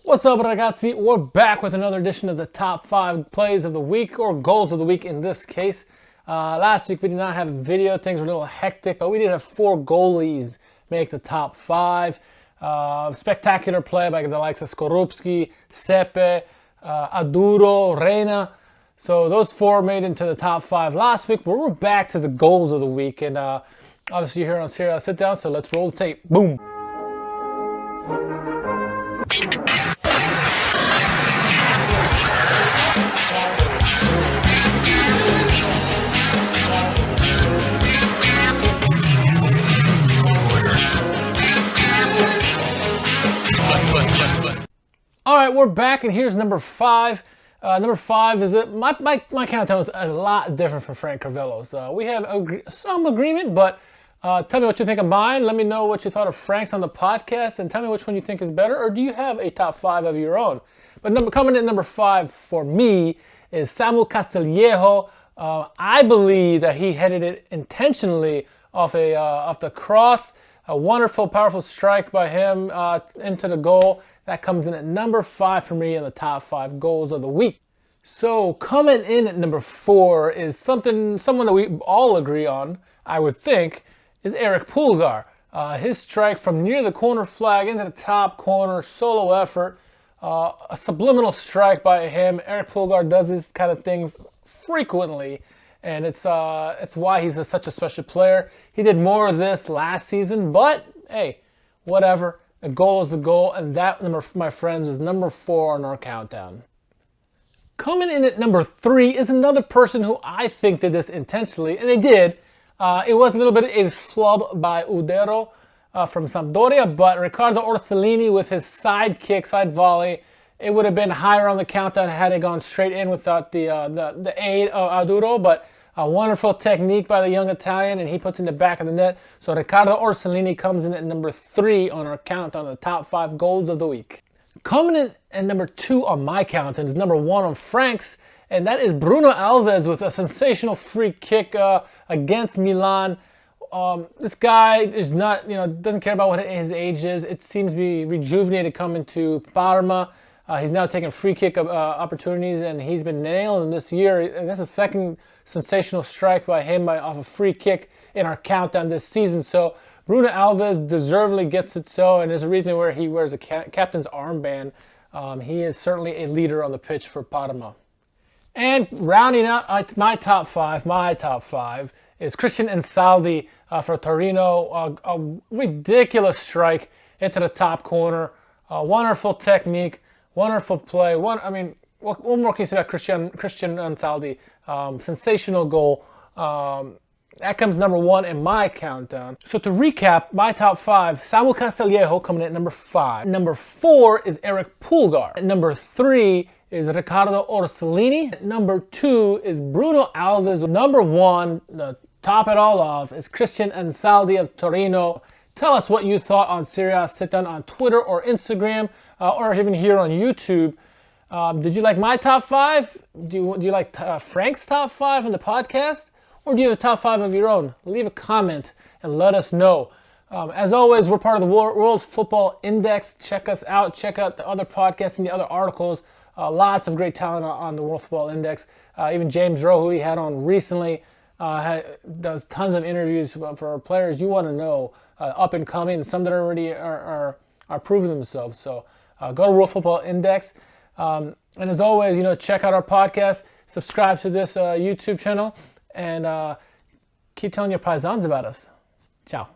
What's up, ragazzi? We're back with another edition of the top 5 plays of the week, or goals of the week in this case. Last week we did not have a video. Things were a little hectic, but we did have 4 goalies make the top 5. Spectacular play by the likes of Skorupski, Sepe, Aduro, Reina. So those 4 made into the top 5 last week, but we're back to the goals of the week. And obviously you're here on Serie A Sit Down, so let's roll the tape. Boom! All right, we're back, and here's number 5. Number 5 is that my countdown is a lot different from Frank Carvello's. We have some agreement, but tell me what you think of mine. Let me know what you thought of Frank's on the podcast, and tell me which one you think is better, or do you have a top 5 of your own? But coming in number 5 for me is Samu Castillejo. I believe that he headed it intentionally off the cross. A wonderful, powerful strike by him into the goal. That comes in at number 5 for me in the top 5 goals of the week. So coming in at number 4 is someone that we all agree on, I would think, is Eric Pulgar. His strike from near the corner flag into the top corner, solo effort, a subliminal strike by him. Eric Pulgar does these kind of things frequently, and it's why he's such a special player. He did more of this last season, but hey, whatever. A goal is a goal, and that, my friends, is number 4 on our countdown. Coming in at number 3 is another person who I think did this intentionally, and they did. It was a little bit of a flub by Udero from Sampdoria, but Riccardo Orsolini with his side kick, side volley, it would have been higher on the countdown had it gone straight in without the aid of Aduro, but a wonderful technique by the young Italian, and he puts in the back of the net. So Riccardo Orsolini comes in at number 3 on our countdown of the top 5 goals of the week. Coming in at number 2 on my countdown is number 1 on Frank's, and that is Bruno Alves with a sensational free kick against Milan. This guy is not, doesn't care about what his age is. It seems to be rejuvenated coming to Parma. He's now taking free kick opportunities, and he's been nailing them this year. And that's a second sensational strike by him off a free kick in our countdown this season. So Bruno Alves deservedly gets it so, and there's a reason where he wears a captain's armband. He is certainly a leader on the pitch for Parma. And rounding out my top 5 is Christian Ansaldi for Torino. A ridiculous strike into the top corner. Wonderful technique. Wonderful play. What more can you say about Christian Ansaldi? Sensational goal. That comes number 1 in my countdown. So to recap, my top 5, Samu Castillejo coming in at number 5. Number 4 is Eric Pulgar. At number 3 is Riccardo Orsolini. At number 2 is Bruno Alves. Number 1, to top it all off, is Christian Ansaldi of Torino. Tell us what you thought on Serie A Sit Down on Twitter or Instagram, or even here on YouTube. Did you like my top 5? Do you like Frank's top 5 on the podcast? Or do you have a top 5 of your own? Leave a comment and let us know. As always, we're part of the World Football Index. Check us out. Check out the other podcasts and the other articles. Lots of great talent on the World Football Index. Even James Rowe, who we had on recently, does tons of interviews for players you want to know, up and coming, and some that already are proving themselves. So go to World Football Index. And as always, check out our podcast, subscribe to this YouTube channel, and keep telling your paisans about us. Ciao.